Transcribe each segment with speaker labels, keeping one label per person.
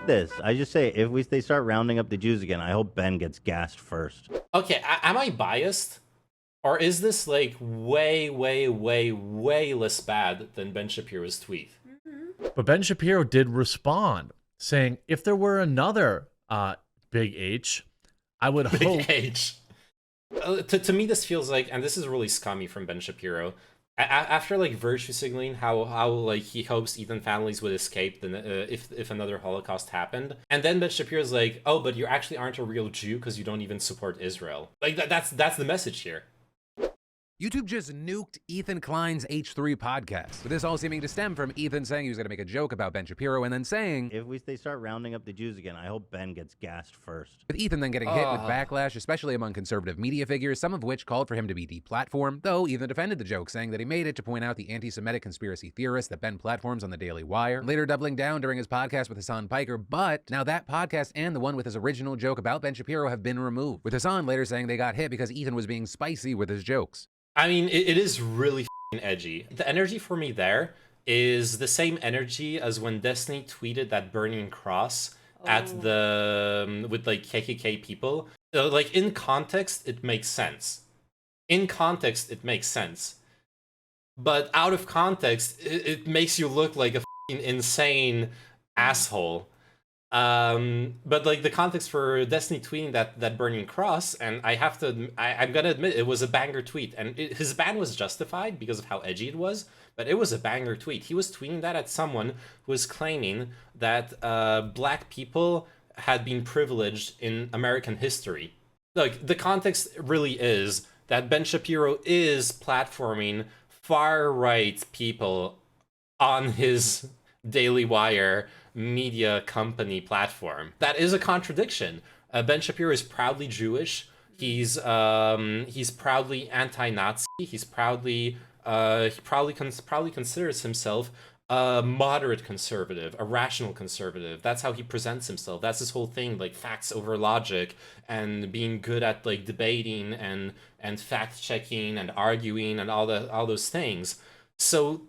Speaker 1: this. I just say, if they start rounding up the Jews again, I hope Ben gets gassed first.
Speaker 2: Okay, am I biased? Or is this like way, way, way, way less bad than Ben Shapiro's tweet?
Speaker 3: But Ben Shapiro did respond, saying, if there were another Big H, I would hope...
Speaker 2: Big H. To me, this feels like, and this is really scummy from Ben Shapiro, after like virtue signaling how like he hopes Ethan families would escape if another Holocaust happened, and then Ben Shapiro's like, oh, but you actually aren't a real Jew because you don't even support Israel. Like that's the message here.
Speaker 4: YouTube just nuked Ethan Klein's H3 podcast, with this all seeming to stem from Ethan saying he was going to make a joke about Ben Shapiro and then saying,
Speaker 1: if they start rounding up the Jews again, I hope Ben gets gassed first.
Speaker 4: with Ethan then getting hit with backlash, especially among conservative media figures, some of which called for him to be deplatformed, though Ethan defended the joke, saying that he made it to point out the anti-Semitic conspiracy theorists that Ben platforms on the Daily Wire, later doubling down during his podcast with Hassan Piker, but now that podcast and the one with his original joke about Ben Shapiro have been removed, with Hassan later saying they got hit because Ethan was being spicy with his jokes.
Speaker 2: I mean, it is really edgy. The energy for me there is the same energy as when Destiny tweeted that burning cross at the with like KKK people. Like in context, it makes sense. In context, it makes sense. But out of context, it makes you look like a insane asshole. But like the context for Destiny tweeting that burning cross, and I'm gonna admit it was a banger tweet, and his ban was justified because of how edgy it was, but it was a banger tweet. He was tweeting that at someone who was claiming that black people had been privileged in American history. Like the context really is that Ben Shapiro is platforming far-right people on his Daily Wire media company platform. That is a contradiction. Ben Shapiro is proudly Jewish. He's proudly anti-Nazi. He probably considers himself a moderate conservative, a rational conservative. That's how he presents himself. That's his whole thing, like facts over logic and being good at like debating and fact checking and arguing and all those things. So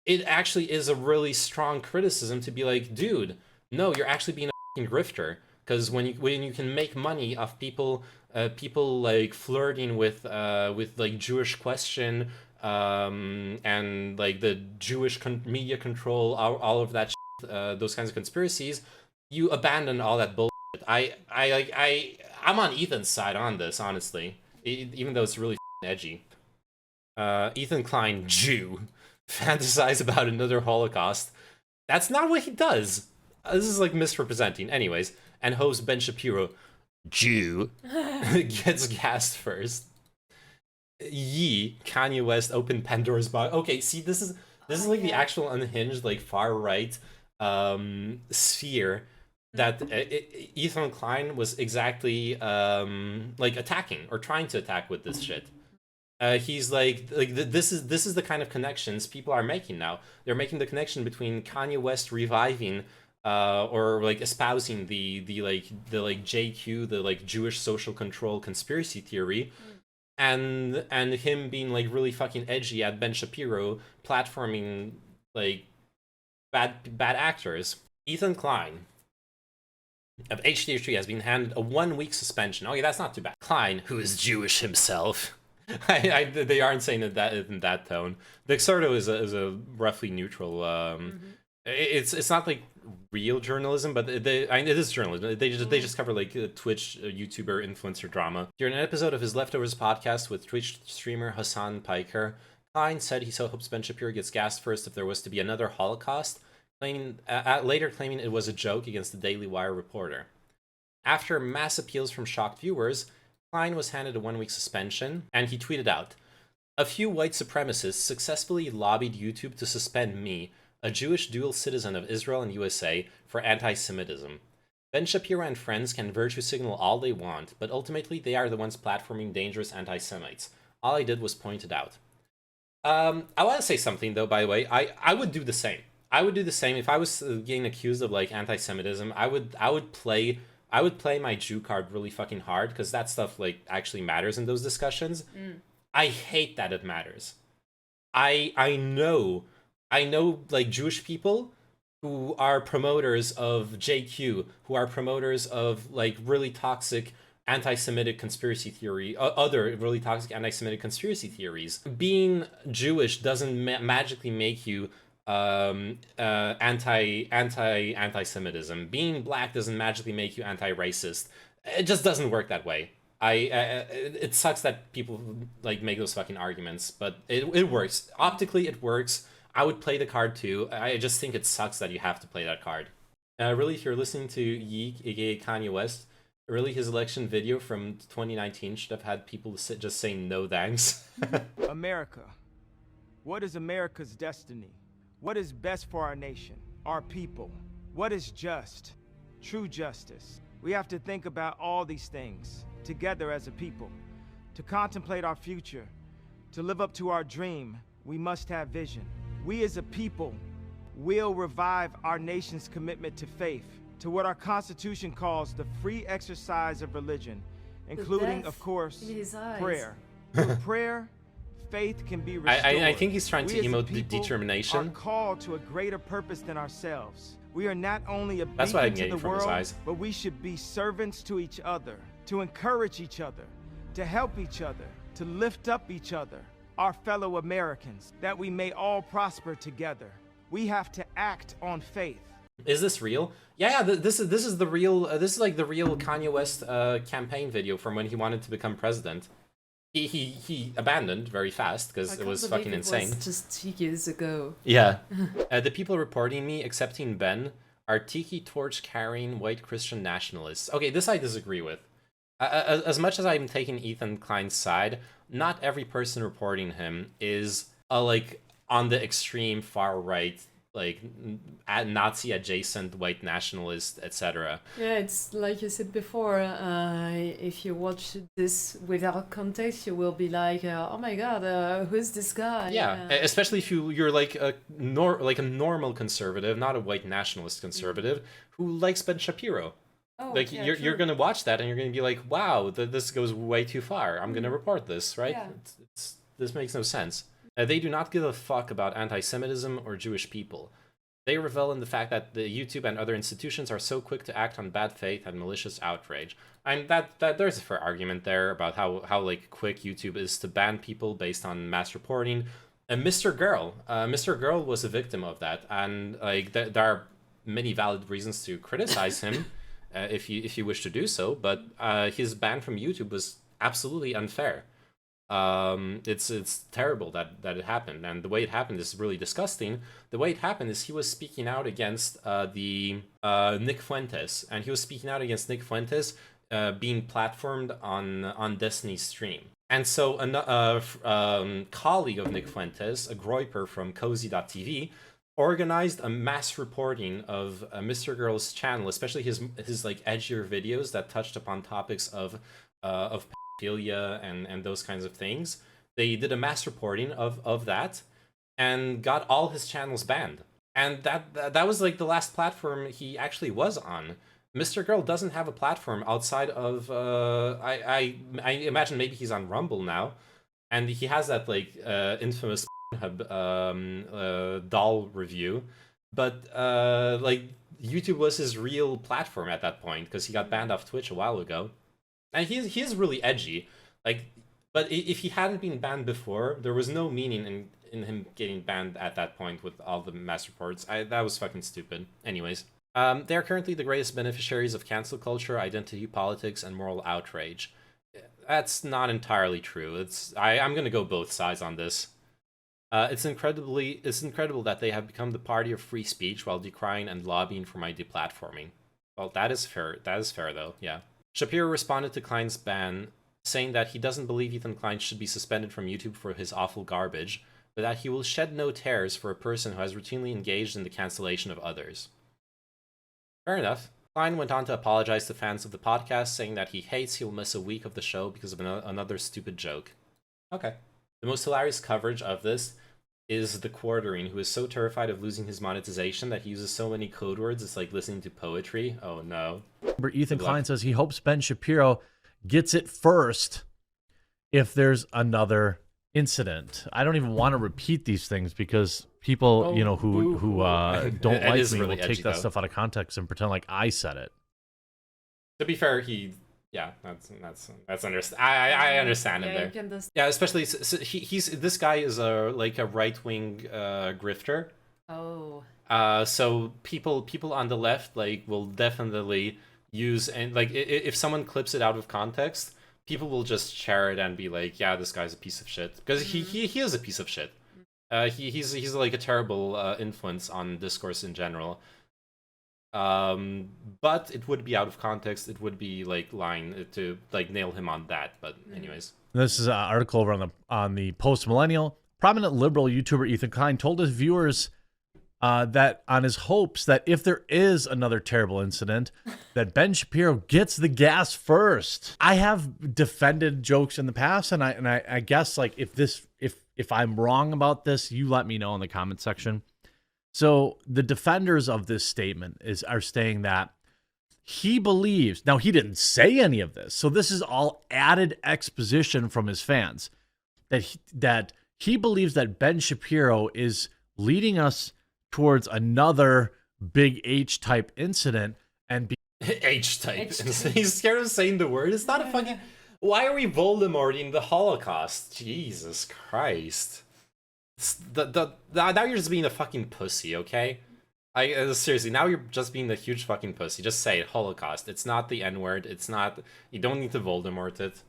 Speaker 2: it actually is a really strong criticism to be like, dude, no, you're actually being a fucking grifter. Because when you can make money off people like flirting with like Jewish question and like the Jewish media control, all of that shit, those kinds of conspiracies, you abandon all that bullshit. I'm on Ethan's side on this, honestly, even though it's really edgy. Ethan Klein, Jew, fantasize about another Holocaust. That's not what he does. This is like misrepresenting. Anyways, and host Ben Shapiro, Jew, gets gassed first. Kanye West opened Pandora's box. Okay, see, this is like the actual unhinged, like far right sphere that Ethan Klein was exactly like attacking or trying to attack with this shit. He's like this is the kind of connections people are making now. They're making the connection between Kanye West reviving or like espousing the JQ, the like Jewish social control conspiracy theory, and him being like really fucking edgy at Ben Shapiro platforming like bad actors. Ethan Klein of H3H3 has been handed a 1-week suspension. Okay, that's not too bad. Klein, who is Jewish himself. They aren't saying it in that tone. The Xordo is a roughly neutral. It's not like real journalism, but it is journalism. They just cover like Twitch YouTuber influencer drama. During an episode of his Leftovers podcast with Twitch streamer Hassan Piker, Klein said he so hopes Ben Shapiro gets gassed first if there was to be another Holocaust, later claiming it was a joke against the Daily Wire reporter. After mass appeals from shocked viewers, Klein was handed a 1-week suspension, and he tweeted out, "A few white supremacists successfully lobbied YouTube to suspend me, a Jewish dual citizen of Israel and USA, for anti-Semitism. Ben Shapiro and friends can virtue signal all they want, but ultimately they are the ones platforming dangerous anti-Semites. All I did was point it out." I want to say something, though, by the way. I would do the same. I would do the same if I was getting accused of like anti-Semitism. I would play my Jew card really fucking hard, because that stuff like actually matters in those discussions. I hate that it matters. I know like Jewish people who are promoters of JQ, who are promoters of like really toxic anti-Semitic conspiracy theory, other really toxic anti-Semitic conspiracy theories. Being Jewish doesn't magically make you anti-Semitism. Being black doesn't magically make you anti-racist. It just doesn't work that way. It sucks that people like make those fucking arguments, but it works. Optically, it works. I would play the card too. I just think it sucks that you have to play that card. Really, if you're listening to Yeek, aka Kanye West, really his election video from 2019 should have had people just saying no thanks.
Speaker 5: America. What is America's destiny? What is best for our nation, our people? What is just, true justice? We have to think about all these things together as a people. To contemplate our future, to live up to our dream, we must have vision. We as a people will revive our nation's commitment to faith, to what our Constitution calls the free exercise of religion, including, of course, prayer. With prayer, faith can be restored.
Speaker 2: I think he's trying to emote the determination.
Speaker 5: Are called to a greater purpose than ourselves. We are not only a
Speaker 2: That's what I
Speaker 5: beacon
Speaker 2: get
Speaker 5: to the
Speaker 2: from his
Speaker 5: world,
Speaker 2: eyes.
Speaker 5: but we should be servants to each other, to encourage each other, to help each other, to lift up each other, our fellow Americans, that we may all prosper together. We have to act on faith.
Speaker 2: Is this real? Yeah, this is the real. This is like the real Kanye West campaign video from when he wanted to become president. He abandoned very fast because it was fucking insane.
Speaker 6: It was just 2 years ago.
Speaker 2: Yeah. The people reporting me, excepting Ben, are tiki torch carrying white Christian nationalists. Okay, this I disagree with. As much as I'm taking Ethan Klein's side, not every person reporting him is like on the extreme far right, like Nazi adjacent white nationalist, etc.
Speaker 6: Yeah, it's like you said before, if you watch this without context, you will be like, oh my god, who's this guy?
Speaker 2: Yeah, especially if you're like a normal conservative, not a white nationalist conservative, who likes Ben Shapiro.
Speaker 6: Oh,
Speaker 2: like
Speaker 6: yeah,
Speaker 2: you're gonna watch that and you're gonna be like, wow, this goes way too far. I'm gonna report this, right?
Speaker 6: Yeah.
Speaker 2: This makes no sense. They do not give a fuck about anti-Semitism or Jewish people. They revel in the fact that the YouTube and other institutions are so quick to act on bad faith and malicious outrage. And that there's a fair argument there about how like quick YouTube is to ban people based on mass reporting. And Mr. Girl was a victim of that, and like there are many valid reasons to criticize him. If you wish to do so, but his ban from YouTube was absolutely unfair. It's terrible that it happened, and the way it happened is really disgusting. The way it happened is he was speaking out against Nick Fuentes, and he was speaking out against Nick Fuentes being platformed on Destiny's stream. And so a colleague of Nick Fuentes, a Groiper from Cozy.tv, organized a mass reporting of MrGirl's channel, especially his like edgier videos that touched upon topics of pedophilia and those kinds of things. They did a mass reporting of that and got all his channels banned. And that was like the last platform he actually was on. MrGirl doesn't have a platform outside of I imagine maybe he's on Rumble now, and he has that like infamous doll review, but like YouTube was his real platform at that point because he got banned off Twitch a while ago, and he is really edgy. Like, but if he hadn't been banned before, there was no meaning in him getting banned at that point with all the mass reports. That was fucking stupid. Anyways, they are currently the greatest beneficiaries of cancel culture, identity politics, and moral outrage. That's not entirely true. I'm gonna go both sides on this. It's incredible that they have become the party of free speech while decrying and lobbying for my deplatforming. Well, that is fair. That is fair, though. Yeah. Shapiro responded to Klein's ban, saying that he doesn't believe Ethan Klein should be suspended from YouTube for his awful garbage, but that he will shed no tears for a person who has routinely engaged in the cancellation of others. Fair enough. Klein went on to apologize to fans of the podcast, saying that he hates he'll miss a week of the show because of another stupid joke. Okay. The most hilarious coverage of this is the Quartening, who is so terrified of losing his monetization that he uses so many code words it's like listening to poetry. Oh no.
Speaker 3: Ethan Klein says he hopes Ben Shapiro gets it first if there's another incident. I don't even want to repeat these things because people, you know, who don't
Speaker 2: It
Speaker 3: like
Speaker 2: is
Speaker 3: me
Speaker 2: really
Speaker 3: will take
Speaker 2: edgy,
Speaker 3: that
Speaker 2: though.
Speaker 3: stuff out of context and pretend like I said it.
Speaker 2: To be fair, that's understand. I understand him
Speaker 6: Yeah, you
Speaker 2: there.
Speaker 6: can just.
Speaker 2: Yeah, especially he's this guy is a right wing grifter.
Speaker 6: Oh.
Speaker 2: So people on the left like will definitely use, and like if someone clips it out of context, people will just share it and be like, yeah, this guy's a piece of shit, because he is a piece of shit. He's like a terrible influence on discourse in general. But it would be out of context. It would be like lying to like nail him on that. But anyways,
Speaker 3: This is an article over on the Post Millennial. Prominent liberal YouTuber Ethan Kayne told his viewers that on his hopes that if there is another terrible incident, that Ben Shapiro gets the gas first. I have defended jokes in the past, and I guess like if I'm wrong about this, you let me know in the comment section. So the defenders of this statement are saying that he believes, now he didn't say any of this, so this is all added exposition from his fans, that he believes that Ben Shapiro is leading us towards another big H type incident and
Speaker 2: H type. He's scared of saying the word. It's not a fucking. Why are we Voldemorting the Holocaust? Jesus Christ. Now you're just being a fucking pussy, okay? Seriously, now you're just being a huge fucking pussy. Just say it, Holocaust. It's not the N-word. It's not. You don't need to Voldemort it.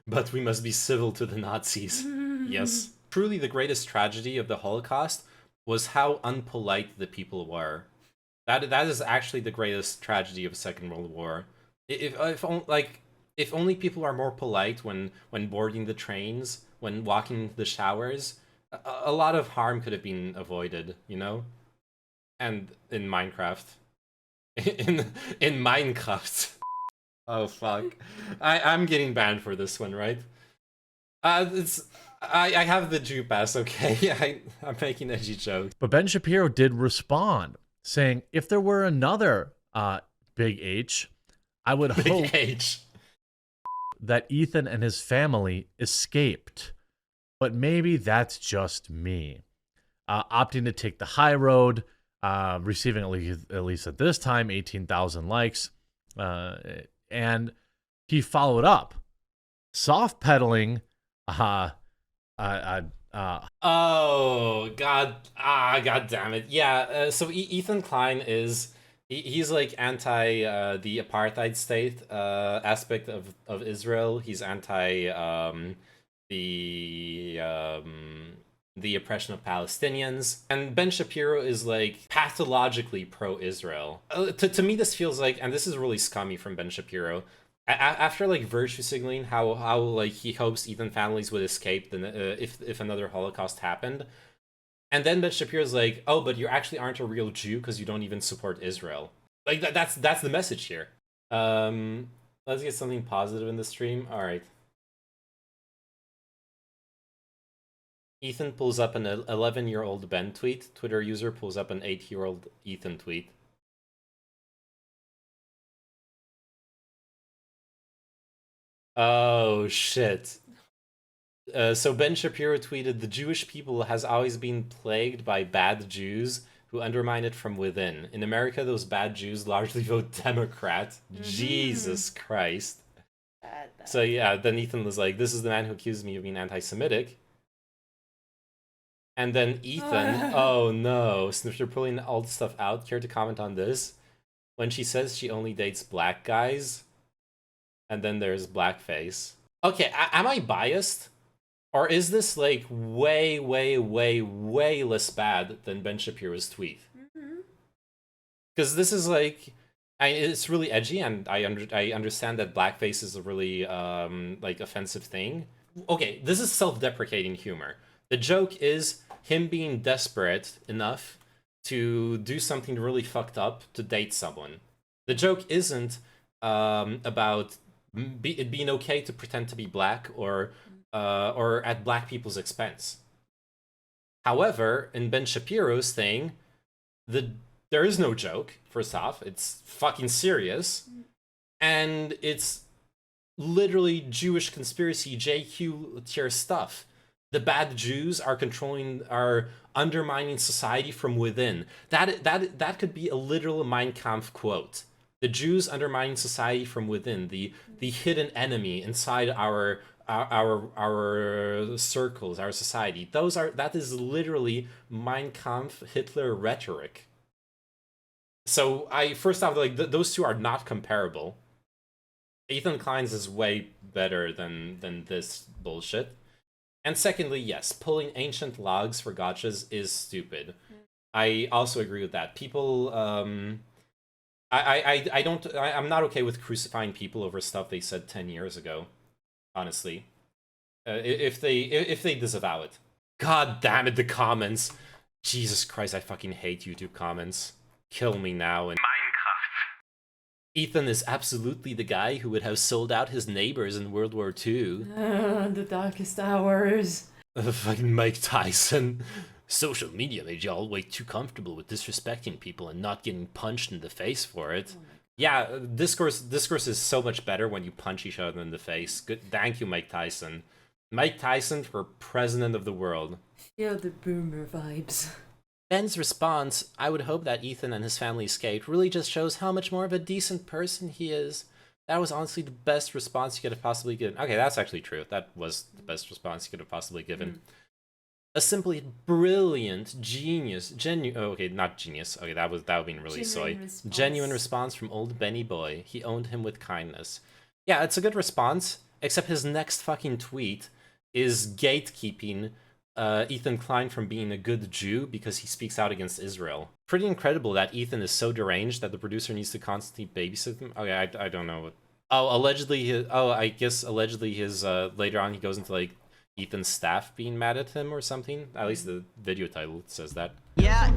Speaker 2: But we must be civil to the Nazis. Yes. Truly, the greatest tragedy of the Holocaust was how unpolite the people were. That is actually the greatest tragedy of the Second World War. If only people are more polite when boarding the trains, when walking the showers, a lot of harm could have been avoided, you know? And in Minecraft. in Minecraft. Oh fuck. I'm getting banned for this one, right? I have the Jew pass, okay? I'm making edgy jokes.
Speaker 3: But Ben Shapiro did respond, saying, if there were another big H, I would hope
Speaker 2: Big H.
Speaker 3: that Ethan and his family escaped. But maybe that's just me. Opting to take the high road, receiving at least at this time 18,000 likes. And he followed up, soft pedaling. Oh
Speaker 2: god, god damn it. Yeah, so Ethan Kline he's like anti the apartheid state aspect of Israel. He's anti the oppression of Palestinians, and Ben Shapiro is like pathologically pro-Israel. To me, this feels like, and this is really scummy from Ben Shapiro. After like virtue signaling how like he hopes Ethan families would escape if another Holocaust happened, and then Ben Shapiro's like, oh, but you actually aren't a real Jew because you don't even support Israel. Like that's the message here. Let's get something positive in the stream. All right. Ethan pulls up an 11-year-old Ben tweet. Twitter user pulls up an 8-year-old Ethan tweet. Oh, shit. So Ben Shapiro tweeted, the Jewish people has always been plagued by bad Jews who undermine it from within. In America, those bad Jews largely vote Democrat. Jesus Christ.
Speaker 6: Bad.
Speaker 2: So yeah, then Ethan was like, this is the man who accused me of being anti-Semitic. And then Ethan, oh no, since you're pulling all the stuff out, care to comment on this? When she says she only dates black guys, and then there's blackface. Okay, am I biased? Or is this like way, way, way, way less bad than Ben Shapiro's tweet? Because this is like, it's really edgy, and I understand that blackface is a really like offensive thing. Okay, this is self-deprecating humor. The joke is him being desperate enough to do something really fucked up to date someone. The joke isn't about it being okay to pretend to be black or at black people's expense. However, in Ben Shapiro's thing, there is no joke, first off. It's fucking serious. And it's literally Jewish conspiracy JQ tier stuff. The bad Jews are undermining society from within. That could be a literal Mein Kampf quote. The Jews undermining society from within, the hidden enemy inside our circles, our society. That is literally Mein Kampf Hitler rhetoric. So first off, like those two are not comparable. Ethan Klein's is way better than this bullshit. And secondly, yes, pulling ancient logs for gotchas is stupid. I also agree with that. People, I'm not okay with crucifying people over stuff they said 10 years ago. Honestly, if they disavow it. God damn it, the comments. Jesus Christ, I fucking hate YouTube comments. Kill me now. And Ethan is absolutely the guy who would have sold out his neighbors in World War II.
Speaker 6: The darkest hours.
Speaker 2: Fucking Mike Tyson. Social media made y'all way too comfortable with disrespecting people and not getting punched in the face for it. Yeah, discourse is so much better when you punch each other in the face. Good, thank you, Mike Tyson. Mike Tyson for president of the world.
Speaker 6: Feel the boomer vibes.
Speaker 2: Ben's response, "I would hope that Ethan and his family escaped," really just shows how much more of a decent person he is. That was honestly the best response you could have possibly given. Okay, that's actually true. That was the best response you could have possibly given. A simply brilliant, genius, okay, not genius. Okay, that would have been really soy. Genuine response from old Benny boy. He owned him with kindness. Yeah, it's a good response, except his next fucking tweet is gatekeeping Ethan Klein from being a good Jew because he speaks out against Israel. Pretty incredible that Ethan is so deranged that the producer needs to constantly babysit him. Okay, I don't know what. Oh, allegedly. I guess allegedly his later on he goes into like Ethan's staff being mad at him or something. At least the video title says that.
Speaker 7: Yeah,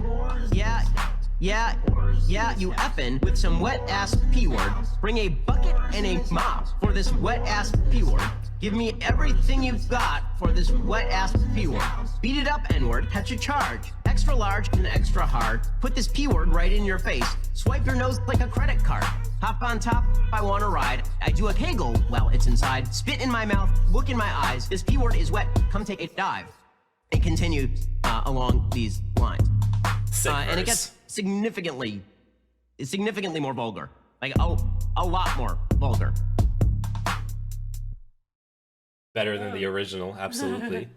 Speaker 7: you effing with some wet-ass P-word. Bring a bucket and a mop for this wet-ass P-word. Give me everything you've got for this wet-ass P-word. Beat it up, N-word, catch a charge. Extra large and extra hard. Put this P-word right in your face. Swipe your nose like a credit card. Hop on top, I want to ride. I do a kegel while it's inside. Spit in my mouth, look in my eyes. This P-word is wet, come take a dive. And continue along these lines. And it gets significantly more vulgar. Like, a lot more vulgar.
Speaker 2: Better than the original, absolutely.